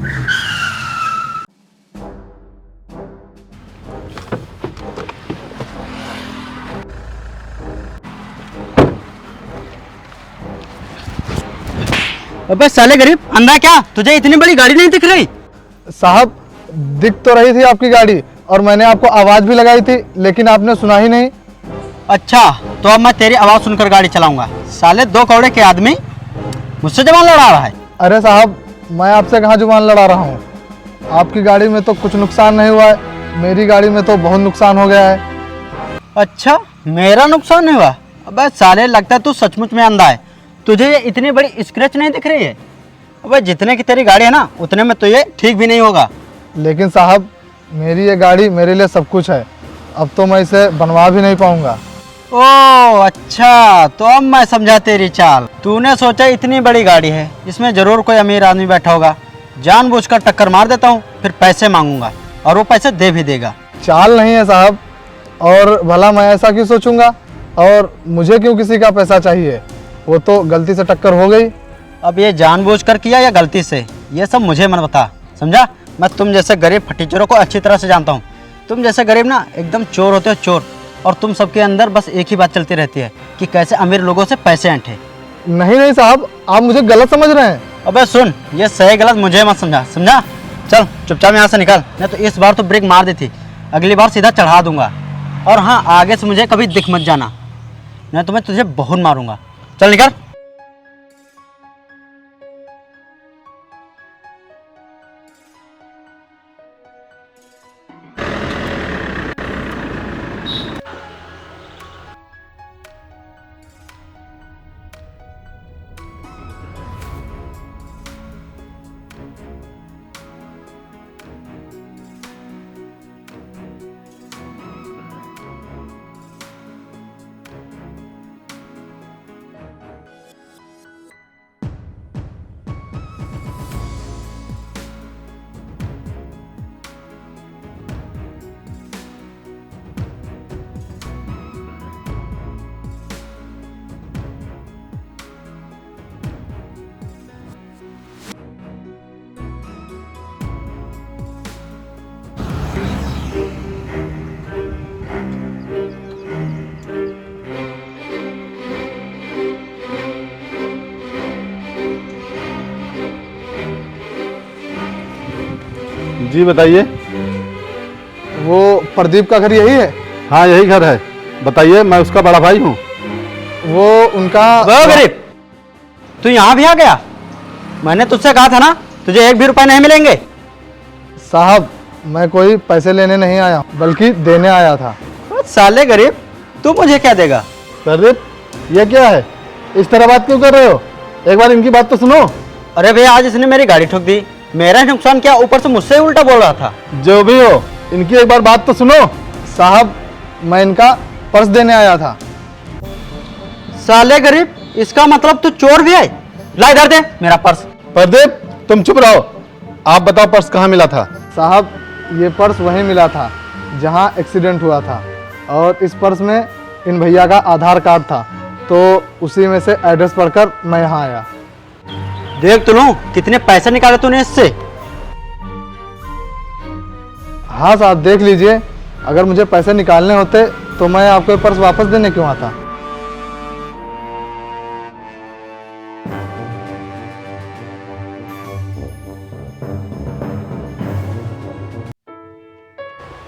अबे साले गरीब, अंधा क्या? तुझे इतनी बड़ी गाड़ी नहीं दिख रही? साहब दिख तो रही थी आपकी गाड़ी, और मैंने आपको आवाज भी लगाई थी, लेकिन आपने सुना ही नहीं। अच्छा, तो अब मैं तेरी आवाज सुनकर गाड़ी चलाऊंगा। साले दो कौड़े के आदमी मुझसे जवान लड़ा रहा है। अरे साहब, मैं आपसे कहाँ जुबान लड़ा रहा हूँ। आपकी गाड़ी में तो कुछ नुकसान नहीं हुआ है, मेरी गाड़ी में तो बहुत नुकसान हो गया है। अच्छा, मेरा नुकसान नहीं हुआ? अबे साले, लगता है तू सचमुच में अंधा है। तुझे ये इतनी बड़ी स्क्रैच नहीं दिख रही है? अबे जितने की तेरी गाड़ी है ना, उतने में तो ये ठीक भी नहीं होगा। लेकिन साहब, मेरी ये गाड़ी मेरे लिए सब कुछ है। अब तो मैं इसे बनवा भी नहीं पाऊंगा। ओह अच्छा, तो अब मैं समझा तेरी चाल। तूने सोचा इतनी बड़ी गाड़ी है, इसमें जरूर कोई अमीर आदमी बैठा होगा। जानबूझकर टक्कर मार देता हूँ, फिर पैसे मांगूंगा और वो पैसे दे भी देगा। चाल नहीं है साहब, और भला मैं ऐसा क्यों सोचूंगा, और मुझे क्यों किसी का पैसा चाहिए? वो तो गलती से टक्कर हो गई। अब ये जानबूझकर किया या गलती से, ये सब मुझे मत बता, समझा? मैं तुम जैसे गरीब फटीचरों को अच्छी तरह से जानता हूँ। तुम जैसे गरीब ना एकदम चोर होते हो, चोर। और तुम सबके अंदर बस एक ही बात चलती रहती है कि कैसे अमीर लोगों से पैसे ऐंठे। नहीं नहीं साहब, आप मुझे गलत समझ रहे हैं। अबे सुन, ये सही गलत मुझे मत समझा, समझा? चल चुपचाप यहाँ से निकल, नहीं तो इस बार तो ब्रेक मार दी थी, अगली बार सीधा चढ़ा दूंगा। और हाँ, आगे से मुझे कभी दिख मत जाना, नहीं तो मैं तुझे बहुत मारूंगा। चल निकल। जी बताइए। वो प्रदीप का घर यही है? हाँ यही घर है। बताइए, मैं उसका बड़ा भाई हूँ। वो उनका। वो गरीब, तू यहाँ भी आ गया? मैंने तुझसे कहा था ना, तुझे एक भी रुपए नहीं मिलेंगे। साहब, मैं कोई पैसे लेने नहीं आया, बल्कि देने आया था। साले गरीब, तू मुझे क्या देगा? प्रदीप, ये क्या है? इस तरह बात क्यों कर रहे हो? एक बार इनकी बात तो सुनो। अरे भैया, आज इसने मेरी गाड़ी ठोक दी, मेरा नुकसान क्या, ऊपर से मुझसे ही उल्टा बोल रहा था। जो भी हो, इनकी एक बार बात तो सुनो। साहब, मैं इनका पर्स देने आया था। साले गरीब, इसका मतलब तू चोर भी है? ला इधर दे मेरा पर्स। प्रदीप, तुम चुप रहो। आप बताओ, पर्स कहाँ मिला था? साहब, ये पर्स वहीं मिला था जहां एक्सीडेंट हुआ था, और इस पर्स में इन भैया का आधार कार्ड था, तो उसी में से एड्रेस पढ़कर मैं यहाँ आया। देख तो लूं कितने पैसे निकाले तूने इससे। हाँ साहब, देख लीजिए। अगर मुझे पैसे निकालने होते तो मैं आपको पर्स वापस देने क्यों आता?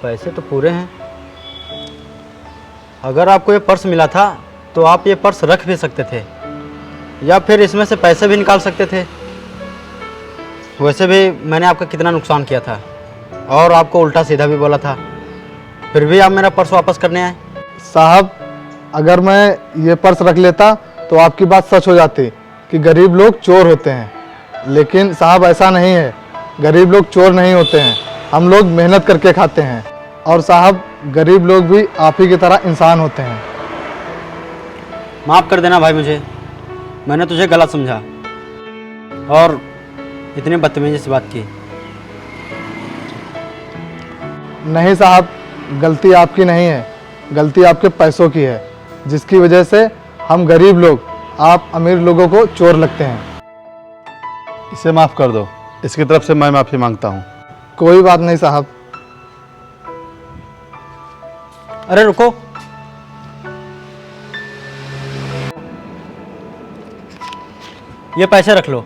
पैसे तो पूरे हैं। अगर आपको ये पर्स मिला था तो आप ये पर्स रख भी सकते थे, या फिर इसमें से पैसे भी निकाल सकते थे। वैसे भी मैंने आपका कितना नुकसान किया था, और आपको उल्टा सीधा भी बोला था, फिर भी आप मेरा पर्स वापस करने आए। साहब, अगर मैं ये पर्स रख लेता तो आपकी बात सच हो जाती कि गरीब लोग चोर होते हैं। लेकिन साहब, ऐसा नहीं है। गरीब लोग चोर नहीं होते हैं, हम लोग मेहनत करके खाते हैं। और साहब, गरीब लोग भी आप ही की तरह इंसान होते हैं। माफ़ कर देना भाई मुझे, मैंने तुझे गलत समझा और इतनी बदतमीजी से बात की। नहीं साहब, गलती आपकी नहीं है, गलती आपके पैसों की है, जिसकी वजह से हम गरीब लोग आप अमीर लोगों को चोर लगते हैं। इसे माफ़ कर दो। इसकी तरफ से मैं माफ़ी मांगता हूँ। कोई बात नहीं साहब। अरे रुको, ये पैसे रख लो।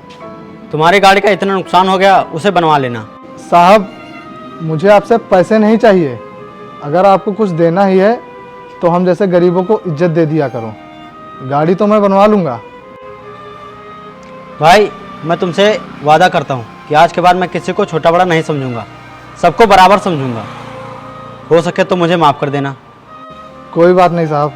तुम्हारी गाड़ी का इतना नुकसान हो गया, उसे बनवा लेना। साहब मुझे आपसे पैसे नहीं चाहिए। अगर आपको कुछ देना ही है तो हम जैसे गरीबों को इज्जत दे दिया करो। गाड़ी तो मैं बनवा लूँगा। भाई मैं तुमसे वादा करता हूँ कि आज के बाद मैं किसी को छोटा बड़ा नहीं समझूंगा, सबको बराबर समझूंगा। हो सके तो मुझे माफ़ कर देना। कोई बात नहीं साहब।